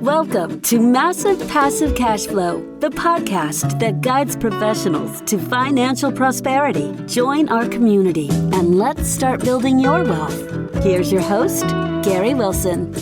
Welcome to Massive Passive Cash Flow, the podcast that guides professionals to financial prosperity. Join our community and let's start building your wealth. Here's your host, Gary Wilson.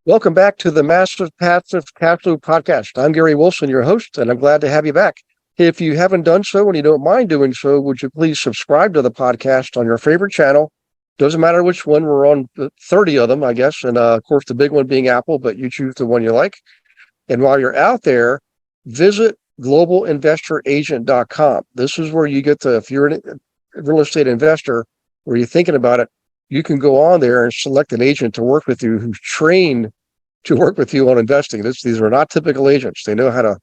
Welcome back to the Massive Passive Cash Flow podcast. I'm Gary Wilson, your host, and I'm glad to have you back. If you haven't done so and you don't mind doing so, would you please subscribe to the podcast on your favorite channel? Doesn't matter which one. We're on 30 of them, I guess. And of course, the big one being Apple, but you choose the one you like. And while you're out there, visit globalinvestoragent.com. This is where you get to, if you're a real estate investor or you're thinking about it, you can go on there and select an agent to work with you who's trained to work with you on investing. These are not typical agents. They know how to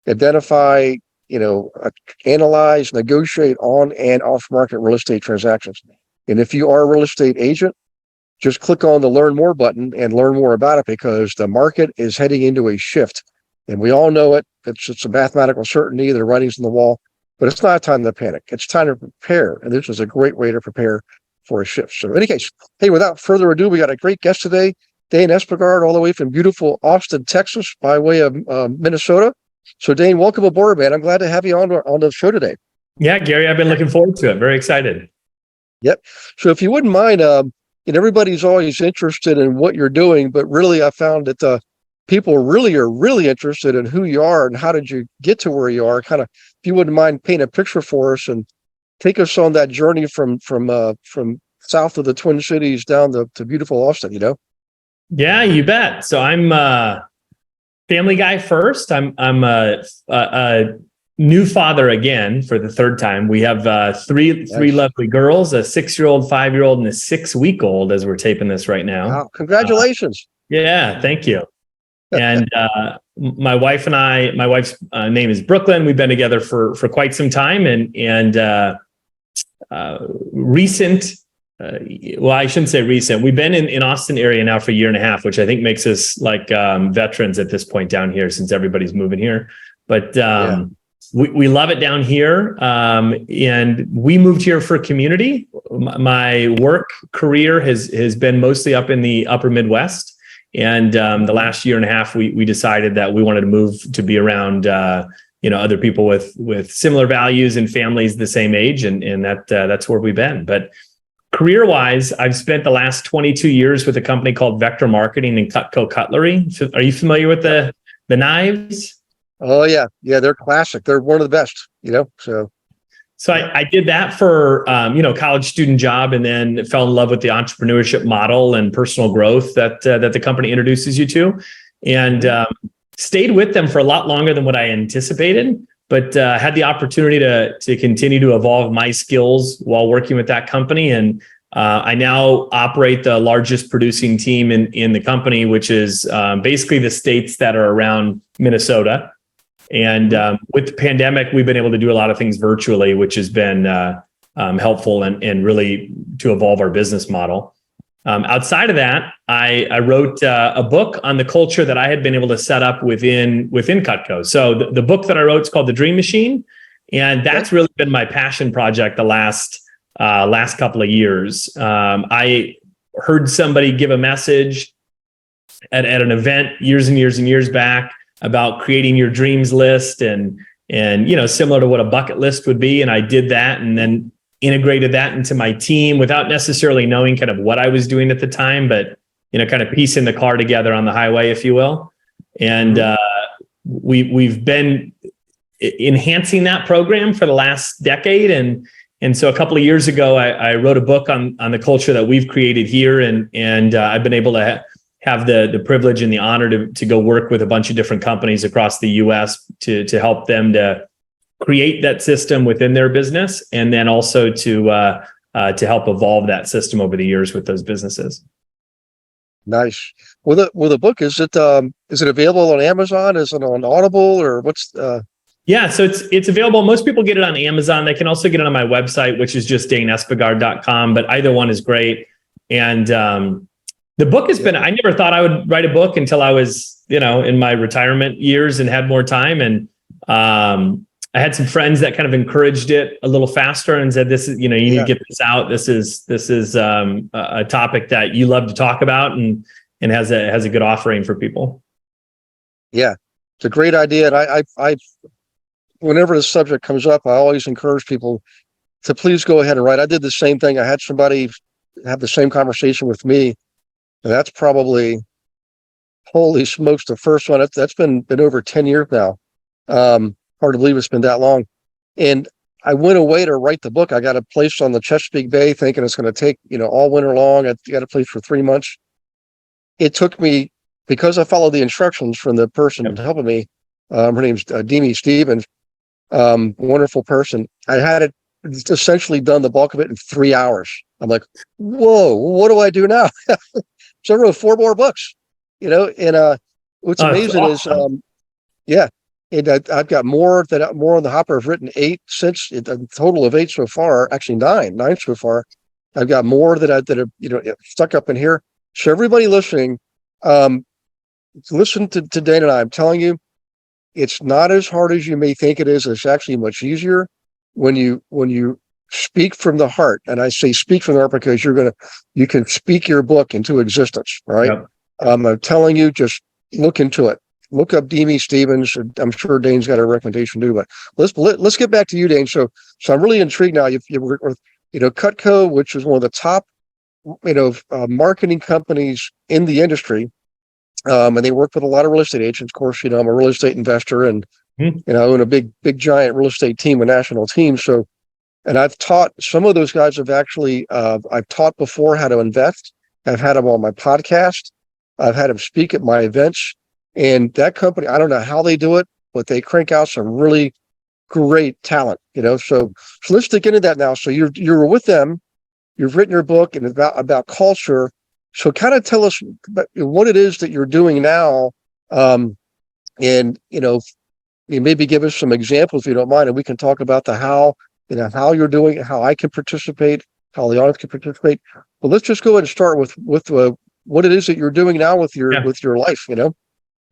identify, analyze, negotiate on and off market real estate transactions. And if you are a real estate agent, just click on the Learn More button and learn more about it, because the market is heading into a shift. And we all know it. It's a mathematical certainty. The writing's on the wall. But it's not time to panic. It's time to prepare. And this is a great way to prepare for a shift. So in any case, hey, without further ado, we got a great guest today, Dane Espegard, all the way from beautiful Austin, Texas, by way of Minnesota. So Dane, welcome aboard, man. I'm glad to have you on the show today. Yeah, Gary, I've been looking forward to it. Very excited. Yep. So if you wouldn't mind, everybody's always interested in what you're doing, but really I found that people really are really interested in who you are and how did you get to where you are. Kind of, if you wouldn't mind, paint a picture for us and take us on that journey from south of the Twin Cities down to beautiful Austin, Yeah, you bet. So I'm a family guy first. I'm a new father again for the third time. We have three lovely girls, a 6-year-old, 5-year-old, and a 6-week-old as we're taping this right now. Wow, congratulations. Yeah, thank you. And my wife's name is Brookelynn. We've been together for quite some time, and recent. Well, I shouldn't say recent. We've been in Austin area now for a year and a half, which I think makes us like veterans at this point down here, since everybody's moving here. But we love it down here, and we moved here for community. My work career has been mostly up in the upper Midwest, and the last year and a half, we decided that we wanted to move to be around other people with similar values and families the same age, and that's where we've been. But career-wise, I've spent the last 22 years with a company called Vector Marketing and Cutco Cutlery. Are you familiar with the knives? Oh yeah. They're classic. They're one of the best, So I did that for, college student job, and then fell in love with the entrepreneurship model and personal growth that the company introduces you to, and stayed with them for a lot longer than what I anticipated, but had the opportunity to continue to evolve my skills while working with that company. And I now operate the largest producing team in the company, which is basically the states that are around Minnesota. And with the pandemic, we've been able to do a lot of things virtually, which has been helpful and really to evolve our business model. Outside of that, I wrote a book on the culture that I had been able to set up within Cutco. So the book that I wrote is called The Dream Machine, and that's really been my passion project the last couple of years. I heard somebody give a message at an event years and years and years back about creating your dreams list and similar to what a bucket list would be. And I did that, and then integrated that into my team without necessarily knowing kind of what I was doing at the time, but, kind of piecing the car together on the highway, if you will. And we've been enhancing that program for the last decade. And so a couple of years ago, I wrote a book on the culture that we've created here. And I've been able to have the privilege and the honor to go work with a bunch of different companies across the US to help them to create that system within their business, and then also to help evolve that system over the years with those businesses. Nice. Well, the book, is it available on Amazon? Is it on Audible, or what's? Yeah, so it's available. Most people get it on Amazon. They can also get it on my website, which is just daneespegard.com. But either one is great. And the book has been. I never thought I would write a book until I was, in my retirement years and had more time. And I had some friends that kind of encouraged it a little faster and said, "This is, you need to get this out. This is a topic that you love to talk about." And and has a good offering for people. Yeah, it's a great idea. And I whenever the subject comes up, I always encourage people to please go ahead and write. I did the same thing. I had somebody have the same conversation with me, and that's probably, holy smokes, the first one. That's been over 10 years now. Hard to believe it's been that long. And I went away to write the book. I got a place on the Chesapeake Bay, thinking it's going to take, all winter long. I got a place for 3 months. It took me, because I followed the instructions from the person helping me. Her name's Dane Espegard, wonderful person. I had it essentially done, the bulk of it, in 3 hours. I'm like, whoa, what do I do now? So I wrote 4 more books, and what's amazing awesome. is, and I've got more on the hopper. I've written 8 since, a total of 8 so far, actually 9 so far. I've got more that are stuck up in here. So everybody listening, listen to Dane and I. I'm telling you, it's not as hard as you may think it is. It's actually much easier when you speak from the heart. And I say speak from the heart because you can speak your book into existence, right? Yep. I'm telling you, just look into it. Look up Dane Espegard. I'm sure Dane's got a recommendation too, but let's get back to you, Dane. So I'm really intrigued now. You work with, Cutco, which is one of the top, marketing companies in the industry. And they work with a lot of real estate agents. Of course, I'm a real estate investor, and I own a big giant real estate team, a national team. So, and I've taught some of those guys. I've taught before how to invest. I've had them on my podcast. I've had them speak at my events. And that company, I don't know how they do it, but they crank out some really great talent. So let's dig into that now. So you're with them. You've written your book and about culture. So kind of tell us what it is that you're doing now. And, you maybe give us some examples if you don't mind, and we can talk about how you're doing it, how I can participate, how the audience can participate. But let's just go ahead and start with what it is that you're doing now with your life,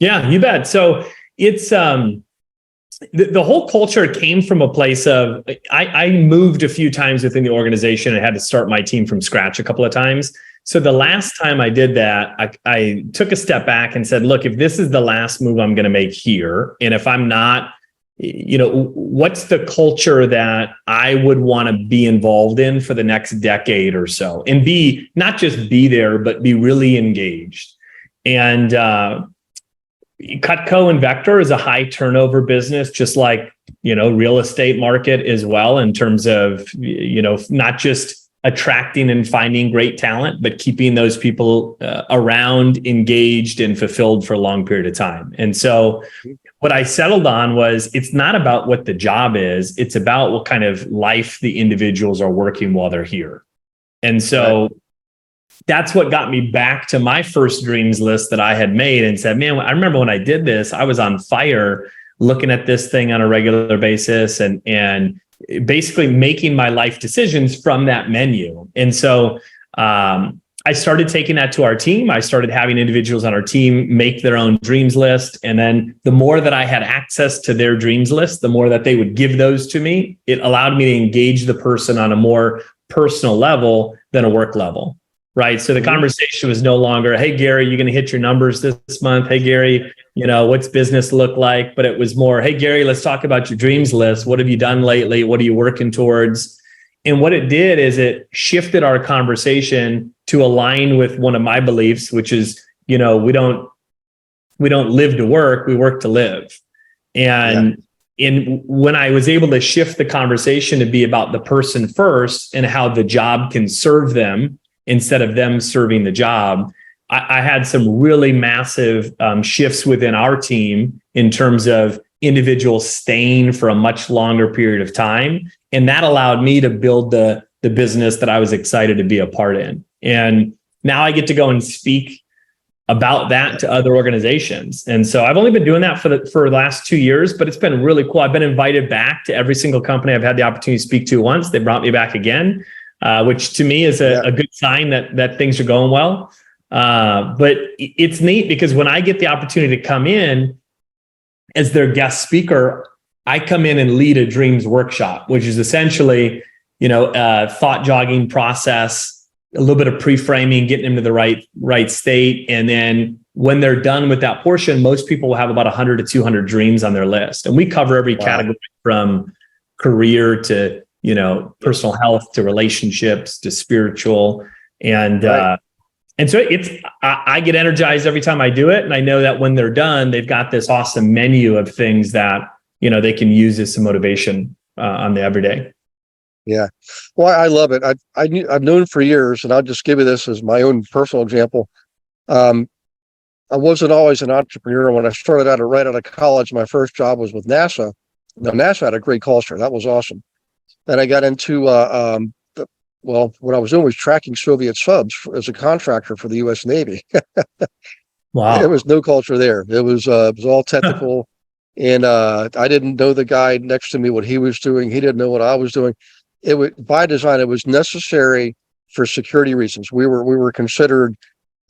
Yeah, you bet. So it's, the whole culture came from a place of, I moved a few times within the organization and had to start my team from scratch a couple of times. So the last time I did that, I took a step back and said, look, if this is the last move I'm going to make here, and if I'm not, what's the culture that I would want to be involved in for the next decade or so, and not just be there, but be really engaged. And Cutco and Vector is a high turnover business, just like, real estate market as well, in terms of, not just attracting and finding great talent, but keeping those people around, engaged, and fulfilled for a long period of time. And so what I settled on was, it's not about what the job is, it's about what kind of life the individuals are working while they're here. And so that's what got me back to my first dreams list that I had made, and said, man, I remember when I did this, I was on fire looking at this thing on a regular basis and basically making my life decisions from that menu. And so I started taking that to our team. I started having individuals on our team make their own dreams list. And then the more that I had access to their dreams list, the more that they would give those to me. It allowed me to engage the person on a more personal level than a work level. Right. So the conversation was no longer, hey, Gary, you're going to hit your numbers this month. Hey, Gary, what's business look like? But it was more, hey, Gary, let's talk about your dreams list. What have you done lately? What are you working towards? And what it did is it shifted our conversation to align with one of my beliefs, which is, we don't live to work, we work to live. And when I was able to shift the conversation to be about the person first and how the job can serve them, instead of them serving the job, I had some really massive shifts within our team in terms of individuals staying for a much longer period of time. And that allowed me to build the business that I was excited to be a part in. And now I get to go and speak about that to other organizations. And so I've only been doing that for the last 2 years, but it's been really cool. I've been invited back to every single company I've had the opportunity to speak to once. They brought me back again. Which to me is a good sign that things are going well. But it's neat because when I get the opportunity to come in as their guest speaker, I come in and lead a dreams workshop, which is essentially, a thought jogging process a little bit of pre-framing, getting them to the right state. And then when they're done with that portion, most people will have about 100 to 200 dreams on their list. And we cover every category from career to, personal health to relationships to spiritual. And, and so I get energized every time I do it. And I know that when they're done, they've got this awesome menu of things that, they can use as some motivation on the everyday. Yeah. Well, I love it. I've known for years, and I'll just give you this as my own personal example. I wasn't always an entrepreneur. When I started out right out of college, my first job was with NASA. Now, NASA had a great culture. That was awesome. Then I got into, what I was doing was tracking Soviet subs as a contractor for the U.S. Navy. Wow. There was no culture there. It was all technical. And I didn't know the guy next to me, what he was doing. He didn't know what I was doing. It was by design. It was necessary for security reasons. We were considered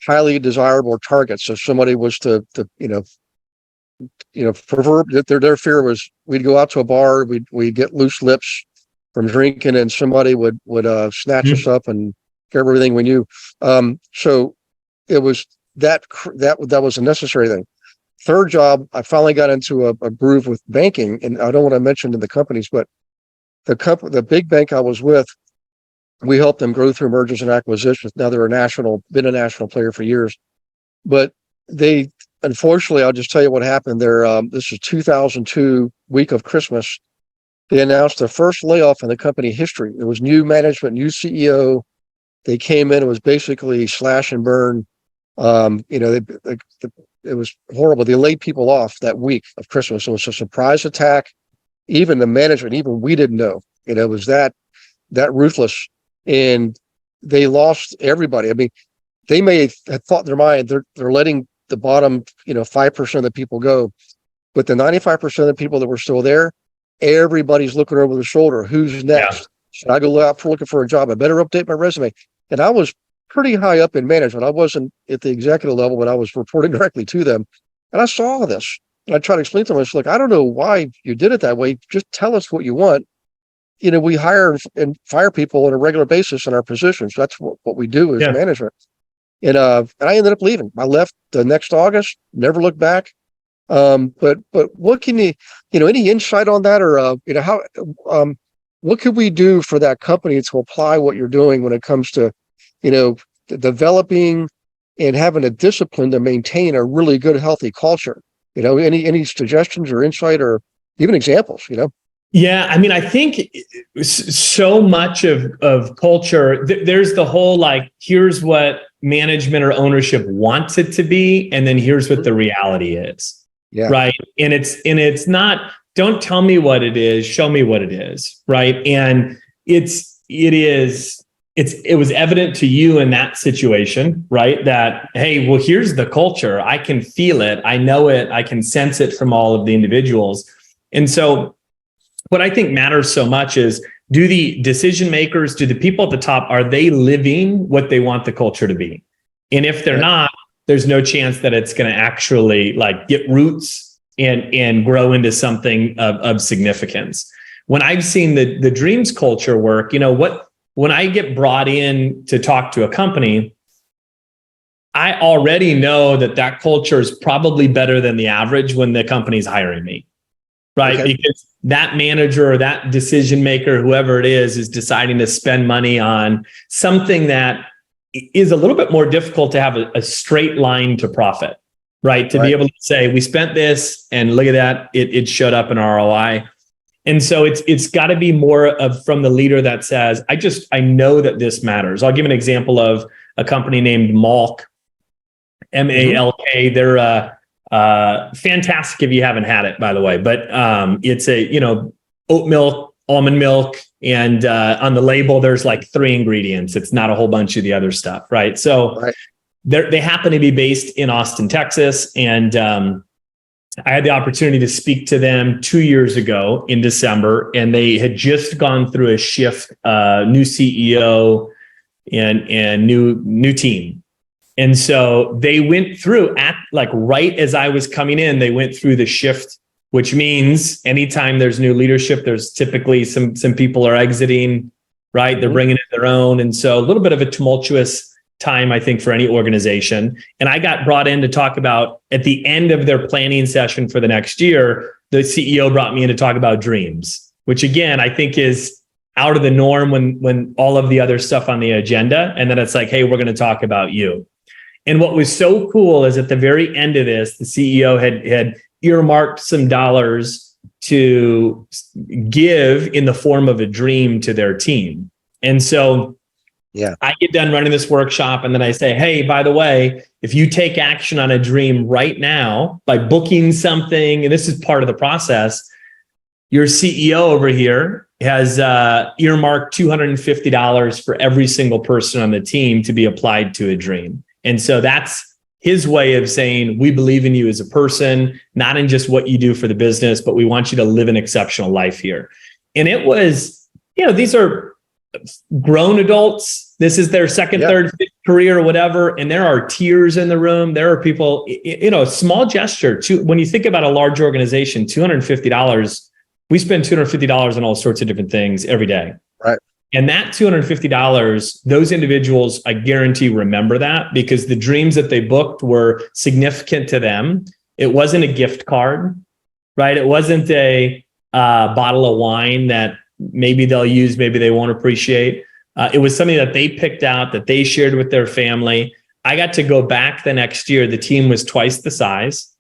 highly desirable targets. So somebody was to prefer, their fear was we'd go out to a bar, we'd get loose lips from drinking, and somebody would snatch us up and get everything we knew. So it was that was a necessary thing. Third job, I finally got into a groove with banking, and I don't want to mention the companies, but the big bank I was with, we helped them grow through mergers and acquisitions. Now they're been a national player for years, but they, unfortunately, I'll just tell you what happened there. This is 2002, week of Christmas. They announced the first layoff in the company history. It was new management, new CEO. They came in, it was basically slash and burn. It was horrible. They laid people off that week of Christmas. It was a surprise attack. Even the management, even we didn't know. It was that ruthless. And they lost everybody. I mean, they may have thought in their mind they're letting the bottom 5% of the people go, but the 95% of the people that were still there, everybody's looking over their shoulder. Who's next? Yeah. Should I go out looking for a job? I better update my resume. And I was pretty high up in management. I wasn't at the executive level, but I was reporting directly to them. And I saw this. And I tried to explain to them, I was like, I don't know why you did it that way. Just tell us what you want. We hire and fire people on a regular basis in our positions. That's what we do as management. And I ended up leaving. I left the next August, never looked back. But what can you, any insight on that, or how, what could we do for that company to apply what you're doing when it comes to, developing and having a discipline to maintain a really good, healthy culture? Any suggestions or insight or even examples? Yeah, I mean, I think so much of culture, there's the whole, here's what management or ownership wants it to be, and then here's what the reality is. Yeah. Right. And it's not, don't tell me what it is, show me what it is. Right. And it was evident to you in that situation, right? That, hey, well, here's the culture. I can feel it. I know it. I can sense it from all of the individuals. And so what I think matters so much is, do the decision makers, do the people at the top, are they living what they want the culture to be? And if they're not, there's no chance that it's going to actually get roots and grow into something of significance. When I've seen the dreams culture work, when I get brought in to talk to a company, I already know that culture is probably better than the average when the company's hiring me. Right. Okay. Because that manager or that decision maker, whoever it is deciding to spend money on something that is a little bit more difficult to have a straight line to profit, right? To be able to say, we spent this and look at that, it showed up in ROI. And so it's got to be more of from the leader that says, I know that this matters. I'll give an example of a company named Malk, M-A-L-K. They're fantastic if you haven't had it, by the way, but it's oat milk, almond milk, and on the label there's 3 ingredients. It's not a whole bunch of the other stuff, right? So they happen to be based in Austin, Texas, and I had the opportunity to speak to them 2 years ago in December, and they had just gone through a shift, new CEO and new team. And so they went through right as I was coming in, they went through the shift, which means anytime there's new leadership, there's typically some people are exiting, right? They're bringing in their own. And so a little bit of a tumultuous time, I think, for any organization. And I got brought in to talk about, at the end of their planning session for the next year, the CEO brought me in to talk about dreams, which again, I think is out of the norm when all of the other stuff on the agenda. And then it's like, hey, we're going to talk about you. And what was so cool is at the very end of this, the CEO had earmarked some dollars to give in the form of a dream to their team. And so I get done running this workshop and then I say, hey, by the way, if you take action on a dream right now by booking something, and this is part of the process, your CEO over here has earmarked $250 for every single person on the team to be applied to a dream. And so that's his way of saying, we believe in you as a person, not in just what you do for the business, but we want you to live an exceptional life here. And it was, these are grown adults. This is their second, third, fifth career or whatever. And there are tears in the room. There are people, small gesture too. When you think about a large organization, $250, we spend $250 on all sorts of different things every day. Right. And that $250, those individuals, I guarantee, remember that because the dreams that they booked were significant to them. It wasn't a gift card, right? It wasn't a bottle of wine that maybe they'll use, maybe they won't appreciate. It was something that they picked out, that they shared with their family. I got to go back the next year. The team was twice the size.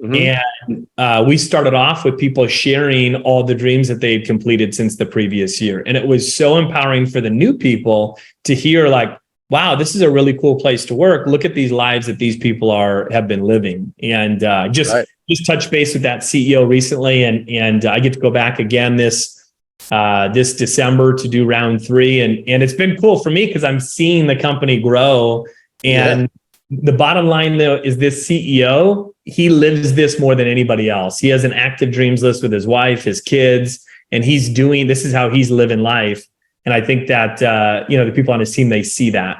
And we started off with people sharing all the dreams that they had completed since the previous year. And it was so empowering for the new people to hear like, wow, this is a really cool place to work. Look at these lives that these people have been living. And just touch base with that CEO recently. And I get to go back again this December to do round 3. And it's been cool for me because I'm seeing the company grow. And the bottom line though, is this CEO, he lives this more than anybody else. He has an active dreams list with his wife, his kids, and this is how he's living life. And I think that, the people on his team, they see that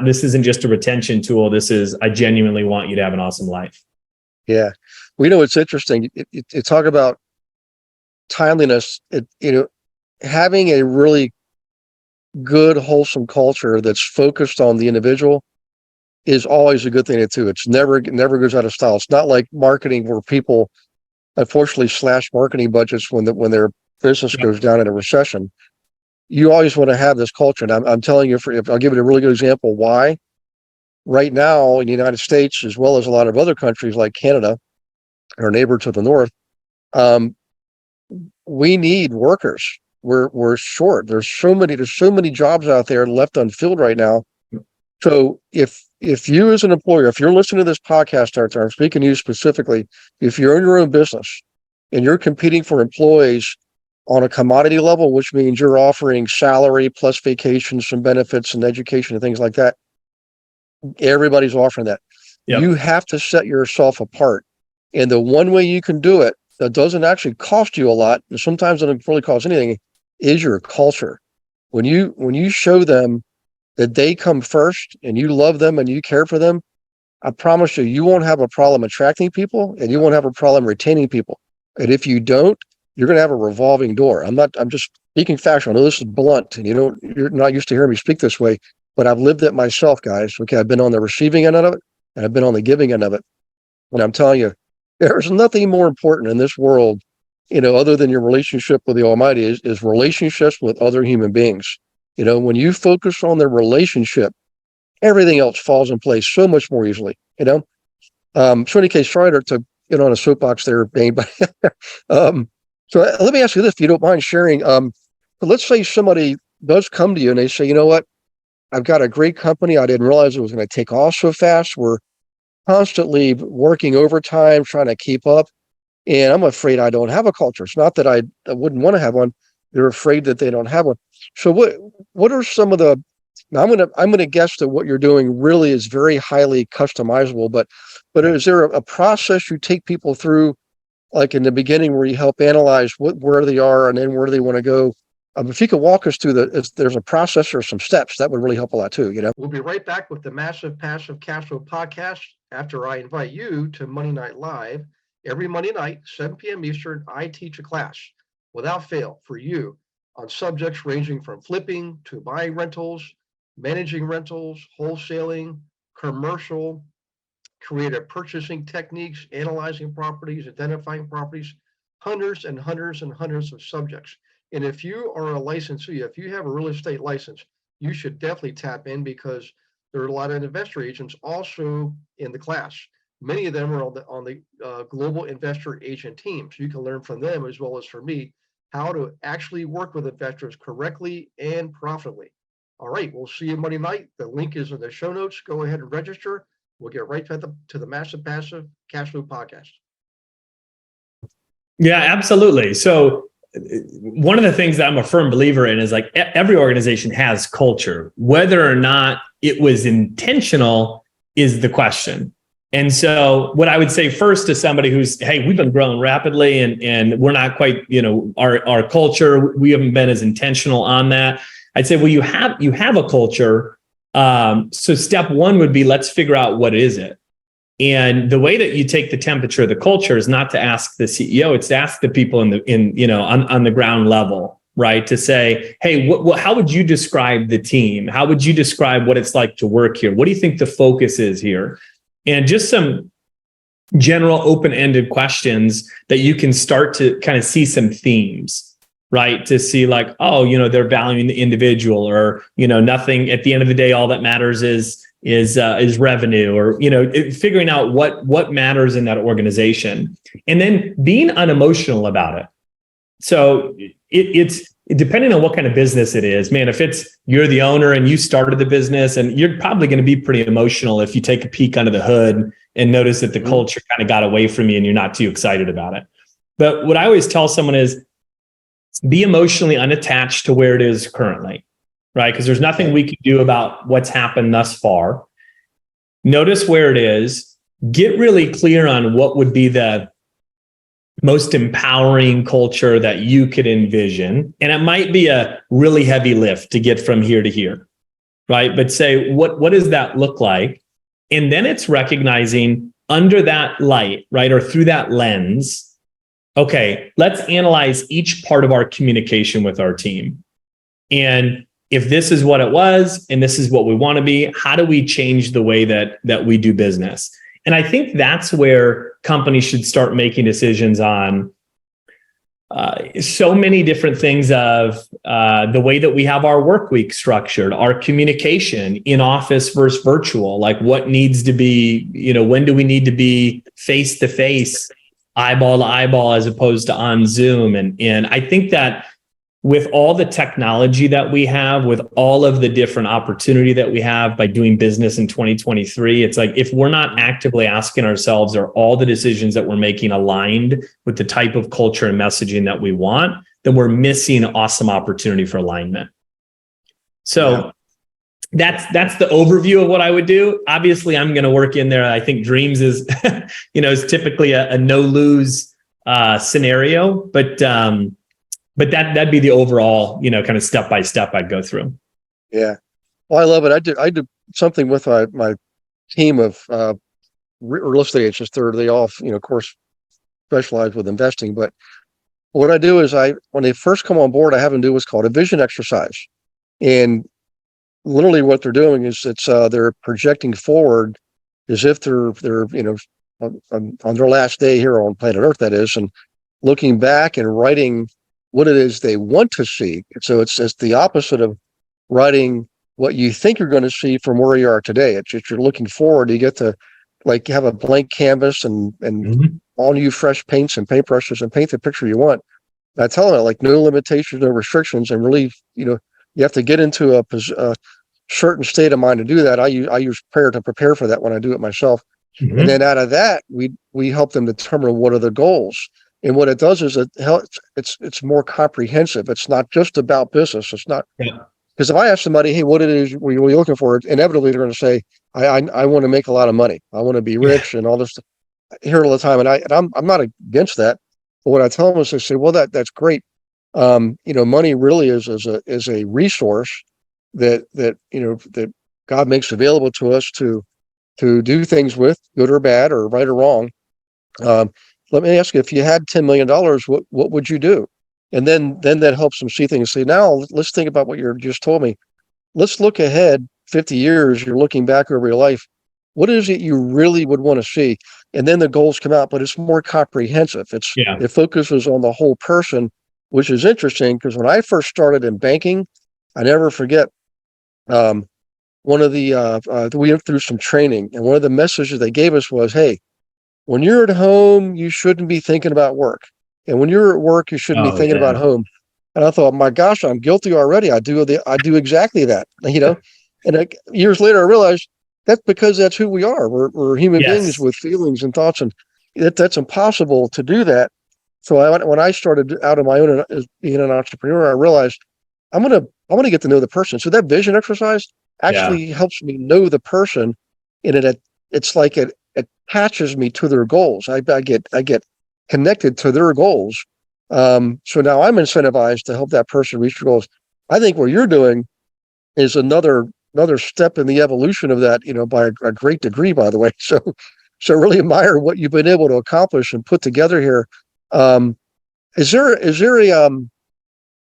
this isn't just a retention tool. This is, I genuinely want you to have an awesome life. Yeah. It's interesting. You talk about timeliness, having a really good, wholesome culture that's focused on the individual is always a good thing to do. It's never goes out of style. It's not like marketing where people unfortunately slash marketing budgets when their business goes down in a recession. You always want to have this culture. And I'm telling you, I'll give it a really good example why. Right now in the United States, as well as a lot of other countries like Canada, our neighbor to the north, we need workers. We're short. There's so many jobs out there left unfilled right now. So if you as an employer, if you're listening to this podcast, Arthur, I'm speaking to you specifically, if you're in your own business and you're competing for employees on a commodity level, which means you're offering salary plus vacations and benefits and education and things like that, everybody's offering that. Yep. You have to set yourself apart. And the one way you can do it that doesn't actually cost you a lot, and sometimes it doesn't really cost anything, is your culture. When you show them that they come first and you love them and you care for them, I promise you won't have a problem attracting people and you won't have a problem retaining people. And if you don't, you're going to have a revolving door. I'm just speaking factual. I know this is blunt and you're not used to hearing me speak this way, but I've lived it myself, guys. Okay. I've been on the receiving end of it and I've been on the giving end of it. And I'm telling you, there's nothing more important in this world, other than your relationship with the Almighty is relationships with other human beings. When you focus on their relationship, everything else falls in place so much more easily, So in any case, sorry to get on a soapbox there, Dane, but so let me ask you this, if you don't mind sharing. Let's say somebody does come to you and they say, you know what, I've got a great company. I didn't realize it was going to take off so fast. We're constantly working overtime, trying to keep up. And I'm afraid I don't have a culture. It's not that I wouldn't want to have one. They're afraid that they don't have one. So what are some of the, now I'm gonna guess that what you're doing really is very highly customizable, but is there a process you take people through, like in the beginning where you help analyze where they are and then where do they want to go? If you could walk us through there's a process or some steps, that would really help a lot too, We'll be right back with the Massive Passive Cash Flow podcast after I invite you to Monday Night Live. Every Monday night, 7 p.m. Eastern, I teach a class without fail for you on subjects ranging from flipping to buying rentals, managing rentals, wholesaling, commercial, creative purchasing techniques, analyzing properties, identifying properties, hundreds and hundreds and hundreds of subjects. And if you are a licensee, if you have a real estate license, you should definitely tap in, because there are a lot of investor agents also in the class. Many of them are on the global investor agent team. So you can learn from them as well as from me how to actually work with investors correctly and profitably. All right, we'll see you Monday night. The link is in the show notes. Go ahead and register. We'll get right to the Massive Passive Cash Flow podcast. Yeah, absolutely. So one of the things that I'm a firm believer in is like every organization has culture. Whether or not it was intentional is the question. And so what I would say first to somebody who's, hey, we've been growing rapidly and we're not quite, our culture, we haven't been as intentional on that. I'd say, well, you have a culture. So step one would be, let's figure out what is it. And the way that you take the temperature of the culture is not to ask the CEO, it's to ask the people on the ground level, right? To say, hey, how would you describe the team? How would you describe what it's like to work here? What do you think the focus is here? And just some general open-ended questions that you can start to kind of see some themes, right? To see like, oh, they're valuing the individual, or, nothing at the end of the day, all that matters is revenue, or, figuring out what matters in that organization, and then being unemotional about it. So it's depending on what kind of business it is, man, if you're the owner and you started the business, and you're probably going to be pretty emotional if you take a peek under the hood and notice that the culture kind of got away from you and you're not too excited about it. But what I always tell someone is be emotionally unattached to where it is currently, right? Because there's nothing we can do about what's happened thus far. Notice where it is, get really clear on what would be the most empowering culture that you could envision. And it might be a really heavy lift to get from here to here, right? But say, what does that look like? And then it's recognizing under that light, right? Or through that lens, okay, let's analyze each part of our communication with our team. And if this is what it was, and this is what we want to be, how do we change the way that we do business? And I think that's where companies should start making decisions on so many different things of the way that we have our work week structured, our communication in office versus virtual, like what needs to be, when do we need to be face to face, eyeball to eyeball, as opposed to on Zoom. And I think that with all the technology that we have, with all of the different opportunity that we have by doing business in 2023, it's like, if we're not actively asking ourselves, are all the decisions that we're making aligned with the type of culture and messaging that we want, then we're missing awesome opportunity for alignment. So that's the overview of what I would do. Obviously, I'm going to work in there. I think dreams is, is typically a no lose scenario, but that'd be the overall, kind of step by step I'd go through. Yeah. Well, I love it. I did something with my team of real estate agents. They all, of course, specialize with investing. But what I do is when they first come on board, I have them do what's called a vision exercise. And literally what they're doing is they're projecting forward as if they're on their last day here on planet Earth, that is, and looking back and writing what it is they want to see. So it's the opposite of writing what you think you're going to see from where you are today. It's just you're looking forward. You get to have a blank canvas and all new fresh paints and paintbrushes and paint the picture you want. I tell them no limitations, no restrictions, and really, you have to get into a certain state of mind to do that. I use prayer to prepare for that when I do it myself. Mm-hmm. And then out of that, we help them determine what are the goals. And what it does is it's more comprehensive. It's not just about business. It's not, because if I ask somebody, hey, what it is were you looking for? Inevitably, they're going to say, I want to make a lot of money. I want to be rich and all this stuff. I hear it all the time. And I'm not against that. But what I tell them is they say, well, that's great. Money really is a resource that God makes available to us to do things with, good or bad or right or wrong. Let me ask you, if you had $10 million, what would you do? And then that helps them see things. Say, now let's think about what you just told me. Let's look ahead 50 years. You're looking back over your life. What is it you really would want to see? And then the goals come out, but it's more comprehensive. It focuses on the whole person, which is interesting because when I first started in banking, I never forget, one of the, we went through some training, and one of the messages they gave us was, hey, when you're at home, you shouldn't be thinking about work. And when you're at work, you shouldn't be thinking about home. And I thought, my gosh, I'm guilty already. I do exactly that, And years later, I realized that's because that's who we are. We're human beings with feelings and thoughts, and that's impossible to do that. So when I started out on my own as being an entrepreneur, I realized I'm gonna get to know the person. So that vision exercise actually helps me know the person, and it's like it attaches me to their goals. I get connected to their goals. So now I'm incentivized to help that person reach their goals. I think what you're doing is another step in the evolution of that, by a great degree, by the way. So I really admire what you've been able to accomplish and put together here. Is there a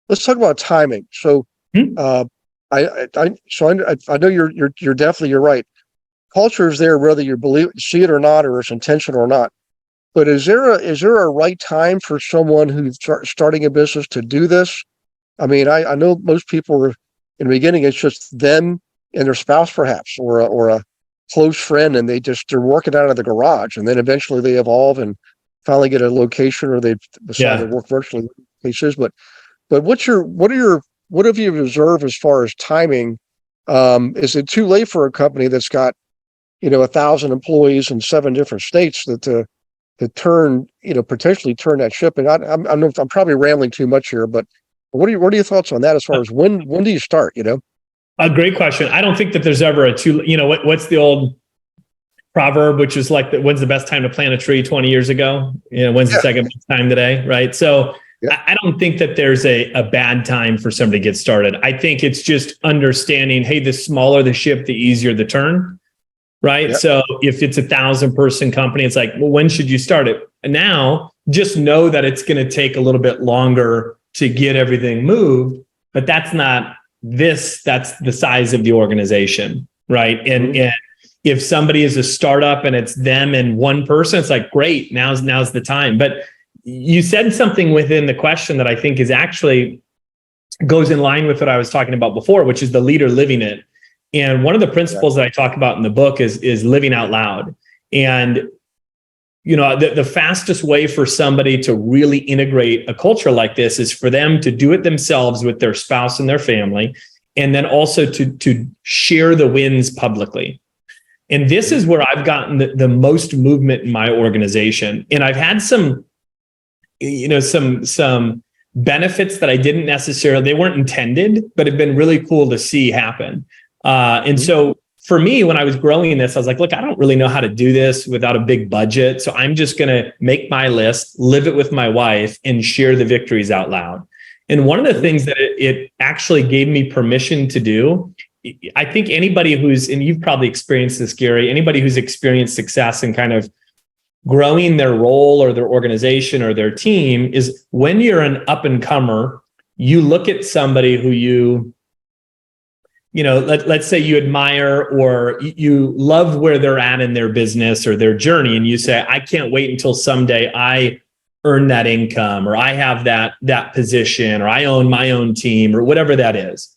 let's talk about timing. So I know you're definitely, you're right. Culture is there whether you see it or not, or it's intentional or not. But is there a right time for someone who's starting a business to do this? I mean, I know most people are, in the beginning, it's just them and their spouse, perhaps, or a close friend, and they're working out of the garage, and then eventually they evolve and finally get a location, or they decide to work virtually. Cases, but what have you observed as far as timing? Is it too late for a company that's got 1,000 employees in 7 different states to turn, potentially turn that ship? And I'm probably rambling too much here, but what are your thoughts on that as far as when do you start? A great question. I don't think that there's ever what's the old proverb, which is like, when's the best time to plant a tree 20 years ago? When's the second best time today? Right. So I don't think that there's a bad time for somebody to get started. I think it's just understanding, hey, the smaller the ship, the easier the turn. Right. Yep. So if it's 1,000-person company, it's like, well, when should you start it? And now just know that it's going to take a little bit longer to get everything moved, but that's the size of the organization. Right. And if somebody is a startup and it's them and one person, it's like, great, now's the time. But you said something within the question that I think is actually goes in line with what I was talking about before, which is the leader living it. And one of the principles that I talk about in the book is living out loud. And, the fastest way for somebody to really integrate a culture like this is for them to do it themselves with their spouse and their family, and then also to share the wins publicly. And this is where I've gotten the most movement in my organization. And I've had some benefits that I didn't necessarily, they weren't intended, but have been really cool to see happen. And so for me, when I was growing this, I was like, look, I don't really know how to do this without a big budget. So I'm just going to make my list, live it with my wife, and share the victories out loud. And one of the things that it actually gave me permission to do, I think anybody and you've probably experienced this, Gary, anybody who's experienced success in kind of growing their role or their organization or their team, is when you're an up and comer, you look at somebody who let's say you admire or you love where they're at in their business or their journey. And you say, I can't wait until someday I earn that income, or I have that position, or I own my own team, or whatever that is.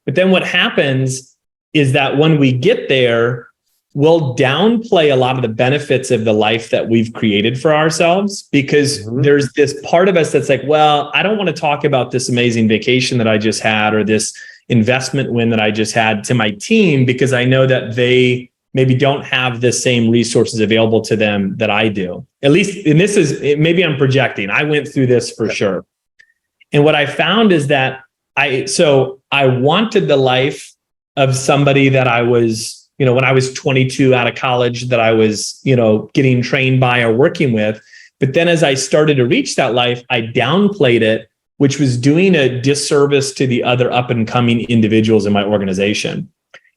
But then what happens is that when we get there, we'll downplay a lot of the benefits of the life that we've created for ourselves, because there's this part of us that's like, well, I don't want to talk about this amazing vacation that I just had, or this investment win that I just had to my team, because I know that they maybe don't have the same resources available to them that I do. At least, and this is, maybe I'm projecting. I went through this for sure. And what I found is that I wanted the life of somebody that I was, when I was 22 out of college, that I was, getting trained by or working with. But then as I started to reach that life, I downplayed it, which was doing a disservice to the other up and coming individuals in my organization.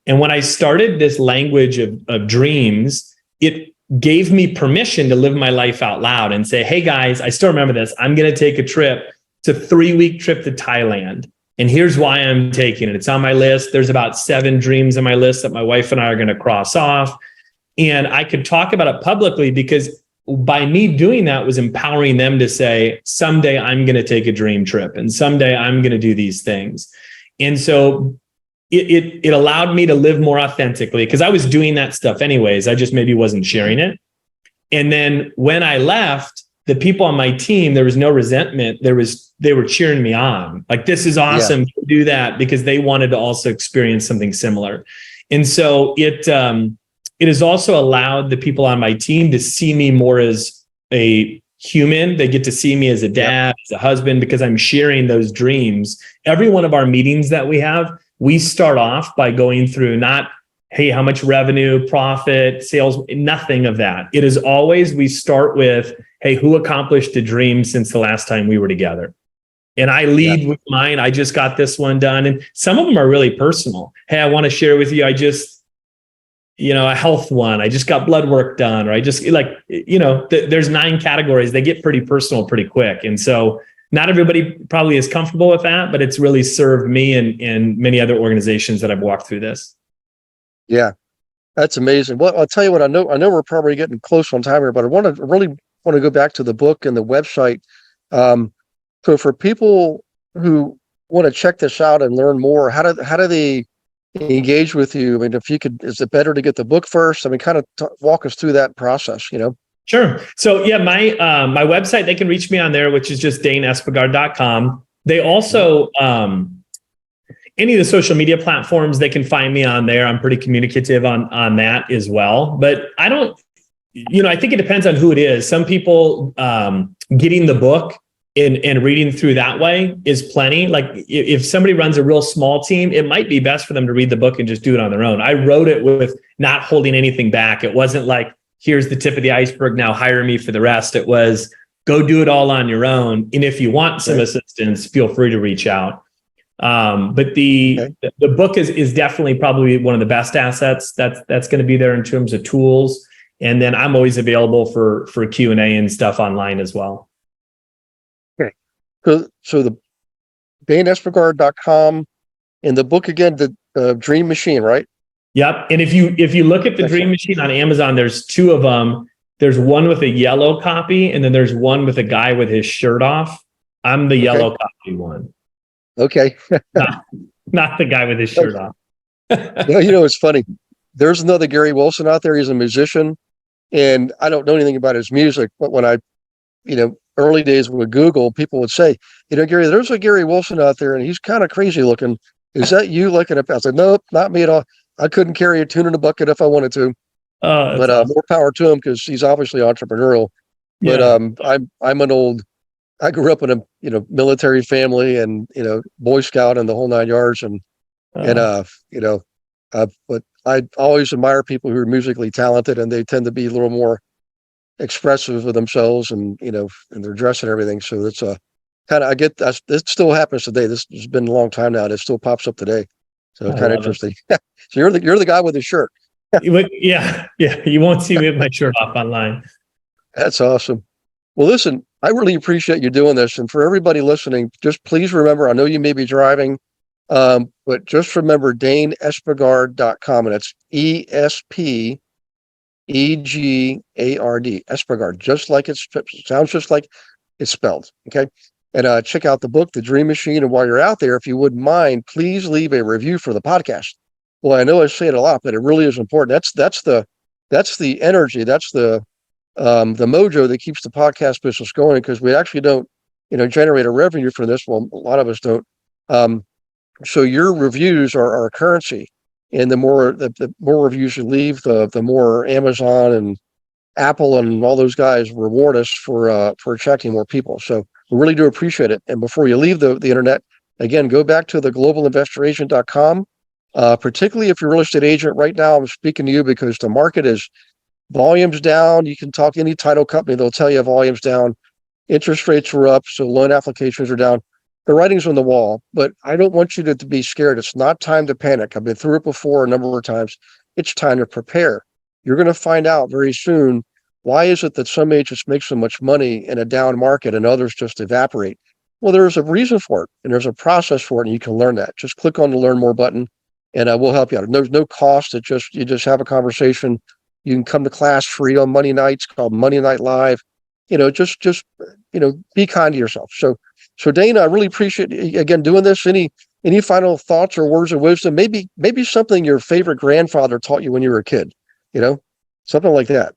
And when I started this language of dreams, it gave me permission to live my life out loud and say, hey guys, I still remember this. I'm going to take a trip It's a 3-week trip to Thailand. And here's why I'm taking it. It's on my list. There's about 7 dreams on my list that my wife and I are going to cross off. And I could talk about it publicly because by me doing that was empowering them to say, someday I'm going to take a dream trip and someday I'm going to do these things. And so it allowed me to live more authentically because I was doing that stuff anyways. I just maybe wasn't sharing it. And then when I left, the people on my team, there was no resentment. They were cheering me on. Like, this is awesome. Yeah. Do that, because they wanted to also experience something similar. And so it has also allowed the people on my team to see me more as a human. They get to see me as a dad, as a husband, because I'm sharing those dreams. Every one of our meetings that we have, we start off by going through not, hey, how much revenue, profit, sales, nothing of that. It is always, we start with, hey, who accomplished a dream since the last time we were together? And I lead with mine. I just got this one done. And some of them are really personal. Hey, I want to share with you, I just, a health one. I just got blood work done, or I just there's 9 categories. They get pretty personal pretty quick. And so not everybody probably is comfortable with that, but it's really served me and many other organizations that I've walked through this. Yeah, that's amazing. Well, I'll tell you what, I know we're probably getting close on time here, but I really want to go back to the book and the website. So for people who want to check this out and learn more, how do they engage with you? I mean, if you could, is it better to get the book first? I mean, kind of walk us through that process, Sure. So yeah, my website, they can reach me on there, which is just daneespegard.com. They also, any of the social media platforms, they can find me on there. I'm pretty communicative on that as well. But I don't, I think it depends on who it is. Some people getting the book and reading through that way is plenty. Like if somebody runs a real small team, it might be best for them to read the book and just do it on their own. I wrote it with not holding anything back. It wasn't like, here's the tip of the iceberg, now hire me for the rest. It was, go do it all on your own. And if you want some assistance, feel free to reach out. But the book is definitely probably one of the best assets that's going to be there in terms of tools. And then I'm always available for Q&A and stuff online as well. Okay. So the DaneEspegard.com, and the book again, the Dream Machine, right? Yep. And if you look at the Dream Machine on Amazon, there's 2 of them. There's one with a yellow copy, and then there's one with a guy with his shirt off. I'm the yellow copy one. Okay. not the guy with his shirt off. It's funny. There's another Gary Wilson out there. He's a musician, and I don't know anything about his music, but when I, early days with Google, people would say, Gary, there's a Gary Wilson out there and he's kind of crazy looking. Is that you looking up? I said, nope, not me at all. I couldn't carry a tune in a bucket if I wanted to. But awesome. More power to him, because he's obviously entrepreneurial. But I'm an old, I grew up in a military family and Boy Scout and the whole 9 yards, but I always admire people who are musically talented, and they tend to be a little more expressive of themselves and in their dress and everything. So it's kind of, I get that. It still happens today. This has been a long time now, and it still pops up today. So it's kind of interesting. So you're the guy with the shirt. Yeah. You won't see me with my shirt off online. That's awesome. Well, listen, I really appreciate you doing this. And for everybody listening, just please remember, I know you may be driving, but just remember DaneEspegard.com, and it's ESPEGARD, Espegard, just like it sounds, just like it's spelled. Okay. And check out the book, The Dream Machine. And while you're out there, if you wouldn't mind, please leave a review for the podcast. Well, I know I say it a lot, but it really is important. That's the energy. That's the mojo that keeps the podcast business going, because we actually don't, generate a revenue from this. Well, a lot of us don't. So your reviews are our currency, and the more reviews you leave, the more Amazon and Apple and all those guys reward us for attracting more people. So we really do appreciate it. And before you leave the internet, again, go back to the globalinvestoragent.com. Particularly if you're a real estate agent right now, I'm speaking to you because the market is volumes down. You can talk to any title company, they'll tell you volumes down. Interest rates are up, so loan applications are down. The writing's on the wall, but I don't want you to be scared. It's not time to panic. I've been through it before a number of times. It's time to prepare. You're going to find out very soon, why is it that some agents make so much money in a down market and others just evaporate? Well, there's a reason for it and there's a process for it, and you can learn that. Just click on the Learn More button, and we'll help you out. And there's no cost. You just have a conversation. You can come to class free on Monday nights, called Monday Night Live. Just be kind to yourself. So Dane, I really appreciate again doing this. Any final thoughts or words of wisdom? Maybe something your favorite grandfather taught you when you were a kid. Something like that.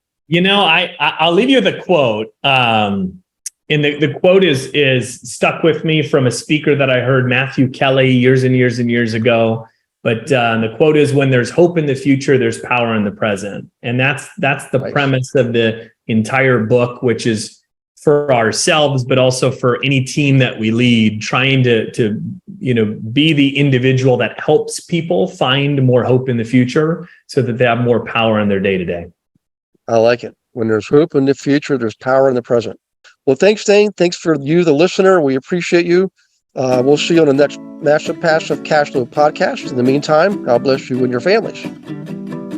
I'll leave you with a quote. And the quote is stuck with me from a speaker that I heard, Matthew Kelly, years and years and years ago. But the quote is, when there's hope in the future, there's power in the present. And that's the Nice. Premise of the entire book, which is for ourselves, but also for any team that we lead, trying to be the individual that helps people find more hope in the future so that they have more power in their day-to-day. I like it. When there's hope in the future, there's power in the present. Well, thanks, Dane. Thanks for you, the listener. We appreciate you. We'll see you on the next Massive Passive Cash Flow podcast. In the meantime, God bless you and your families.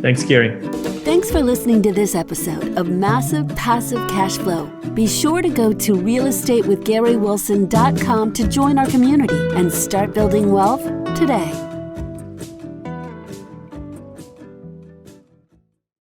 Thanks, Gary. Thanks for listening to this episode of Massive Passive Cash Flow. Be sure to go to realestatewithgarywilson.com to join our community and start building wealth today.